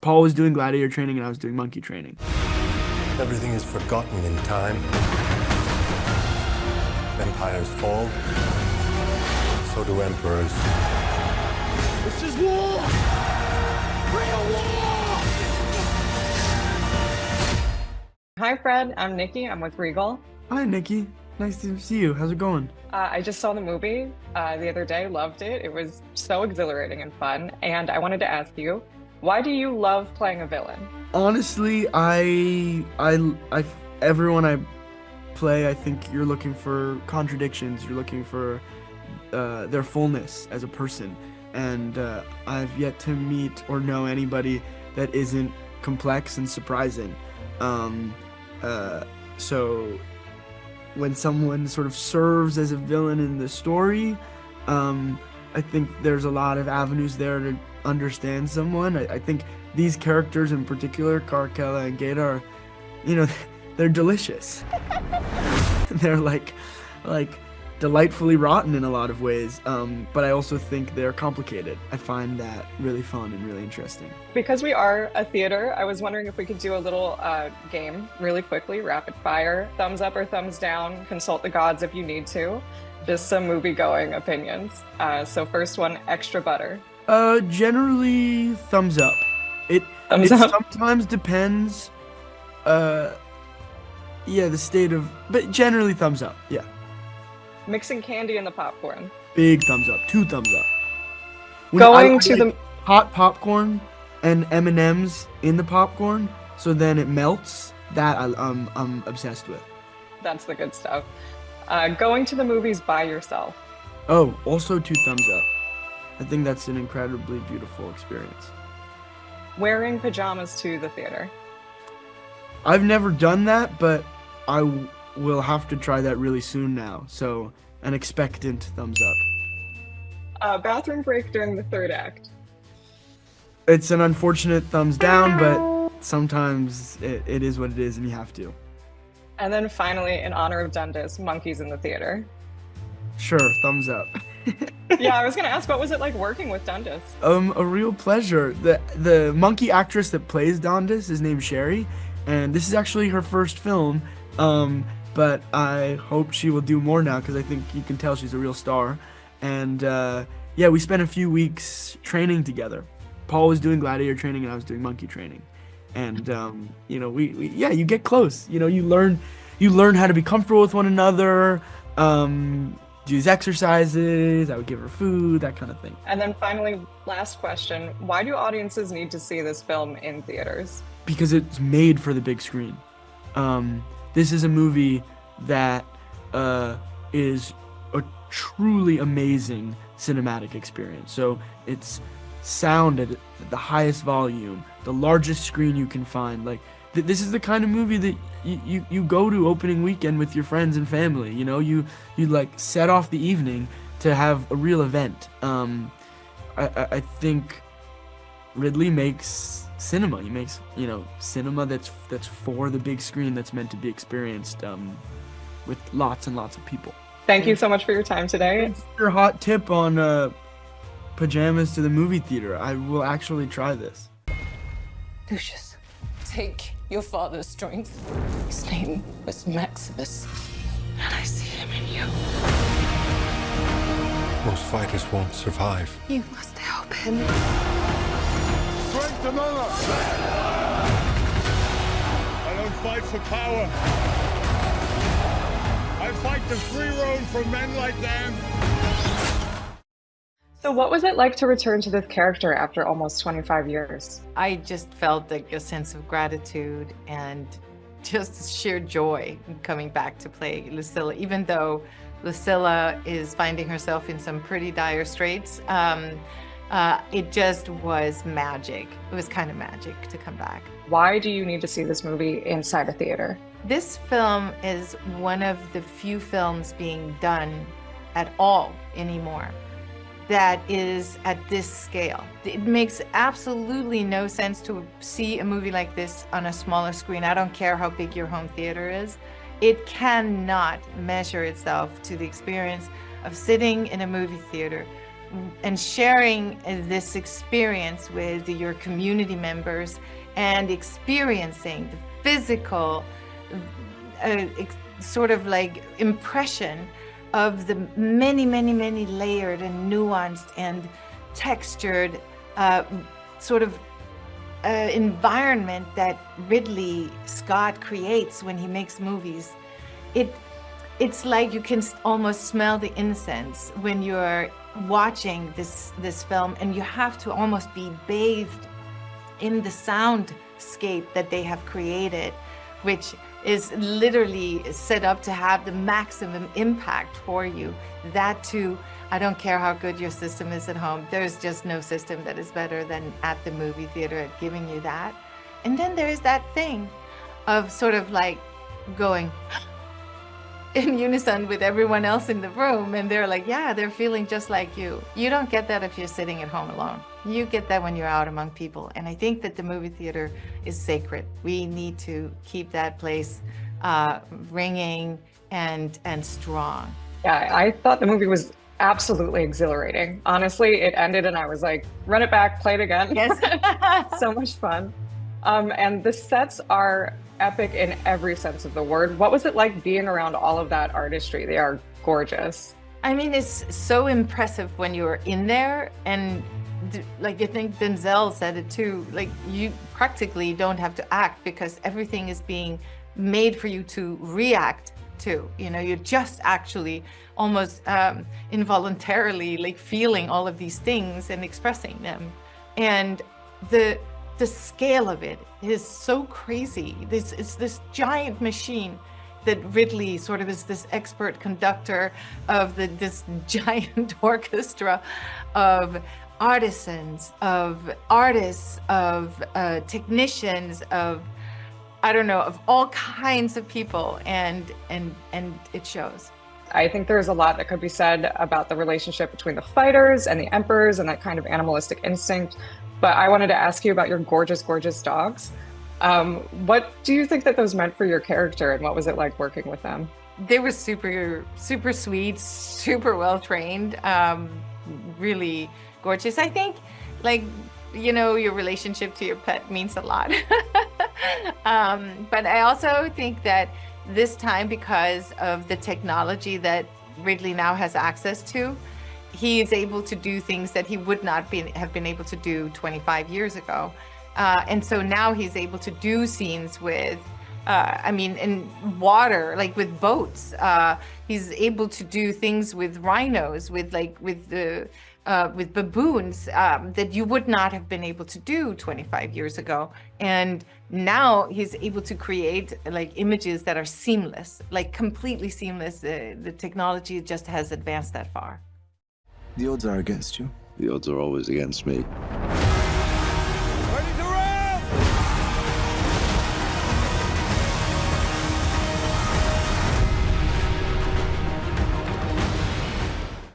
Paul was doing gladiator training and I was doing monkey training. Everything is forgotten in time. Empires fall, so do emperors. This is war! Real war! Hi, Fred. I'm Nikki. I'm with Regal. Hi, Nikki. Nice to see you. How's it going? I just saw the movie the other day. Loved it. It was so exhilarating and fun. And I wanted to ask you, why do you love playing a villain? Honestly, everyone I play, I think you're looking for contradictions. You're looking for their fullness as a person. And I've yet to meet or know anybody that isn't complex and surprising. So when someone sort of serves as a villain in the story, I think there's a lot of avenues there to understand someone. I think these characters in particular, Carcella and Gaeta, are, they're delicious. They're like delightfully rotten in a lot of ways, but I also think they're complicated. I find that really fun and really interesting. Because we are a theater, I was wondering if we could do a little game really quickly, rapid fire, thumbs up or thumbs down, consult the gods if you need to, just some movie-going opinions. So first one, extra butter. Generally thumbs up. It Thumbs up. sometimes depends, the state of, but generally thumbs up, yeah. Mixing candy in the popcorn. Big thumbs up, 2 thumbs up. Going I to like hot popcorn and M&Ms in the popcorn, so then it melts. That I'm obsessed with. That's the good stuff. Going to the movies by yourself. Oh, also 2 thumbs up. I think that's an incredibly beautiful experience. Wearing pajamas to the theater. I've never done that, but I will have to try that really soon now. So an expectant thumbs up. Bathroom break during the third act. It's an unfortunate thumbs down, but sometimes it is what it is and you have to. And then finally, in honor of Dundas, monkeys in the theater. Sure, thumbs up. Yeah, I was gonna ask, what was it like working with Dundas? A real pleasure. The monkey actress that plays Dundas is named Sherry, and this is actually her first film. But I hope she will do more now because I think you can tell she's a real star. And we spent a few weeks training together. Paul was doing gladiator training and I was doing monkey training. And you get close. You learn how to be comfortable with one another. Do these exercises. I would give her food, that kind of thing. And then finally, last question: why do audiences need to see this film in theaters? Because it's made for the big screen. This is a movie that is a truly amazing cinematic experience. So it's sound at the highest volume, the largest screen you can find. Like this is the kind of movie that you go to opening weekend with your friends and family. You like set off the evening to have a real event. I think Ridley makes cinema. He makes cinema that's for the big screen, that's meant to be experienced with lots and lots of people. Thank you so much for your time today. Thanks for your hot tip on pajamas to the movie theater. I will actually try this. Lucius, take your father's strength. His name was Maximus, and I see him in you. Most fighters won't survive. You must help him. Strength among us! I don't fight for power. I fight the free road for men like them. So what was it like to return to this character after almost 25 years? I just felt like a sense of gratitude and just sheer joy in coming back to play Lucilla, even though Lucilla is finding herself in some pretty dire straits. It just was magic. It was kind of magic to come back. Why do you need to see this movie inside a theater? This film is one of the few films being done at all anymore that is at this scale. It makes absolutely no sense to see a movie like this on a smaller screen. I don't care how big your home theater is. It cannot measure itself to the experience of sitting in a movie theater and sharing this experience with your community members and experiencing the physical sort of like impression of the many, many, many layered and nuanced and textured sort of environment that Ridley Scott creates when he makes movies. It's like you can almost smell the incense when you're watching this film, and you have to almost be bathed in the soundscape that they have created, which is literally set up to have the maximum impact for you. That too, I don't care how good your system is at home, there's just no system that is better than at the movie theater at giving you that. And then there's that thing of sort of like going in unison with everyone else in the room, and they're like, yeah, they're feeling just like you. You don't get that if you're sitting at home alone. You get that when you're out among people. And I think that the movie theater is sacred. We need to keep that place ringing and strong. Yeah, I thought the movie was absolutely exhilarating. Honestly, it ended and I was like, run it back, play it again. Yes. So much fun. And the sets are epic in every sense of the word. What was it like being around all of that artistry? They are gorgeous. I mean, it's so impressive when you're in there, and like I think Denzel said it too, like you practically don't have to act because everything is being made for you to react to. You know, you're just actually almost involuntarily like feeling all of these things and expressing them. And the scale of it is so crazy. It's this giant machine that Ridley sort of is this expert conductor of this giant orchestra of artisans, of artists, of technicians, of, I don't know, of all kinds of people, and it shows. I think there's a lot that could be said about the relationship between the fighters and the emperors and that kind of animalistic instinct. But I wanted to ask you about your gorgeous, gorgeous dogs. What do you think that those meant for your character, and what was it like working with them? They were super, super sweet, super well trained, really gorgeous. I think, like, you know, your relationship to your pet means a lot. But I also think that this time, because of the technology that Ridley now has access to, he is able to do things that he would not have been able to do 25 years ago. And so now he's able to do scenes with, in water, like with boats. He's able to do things with rhinos, with baboons that you would not have been able to do 25 years ago. And now he's able to create like images that are seamless, like completely seamless. The technology just has advanced that far. The odds are against you. The odds are always against me.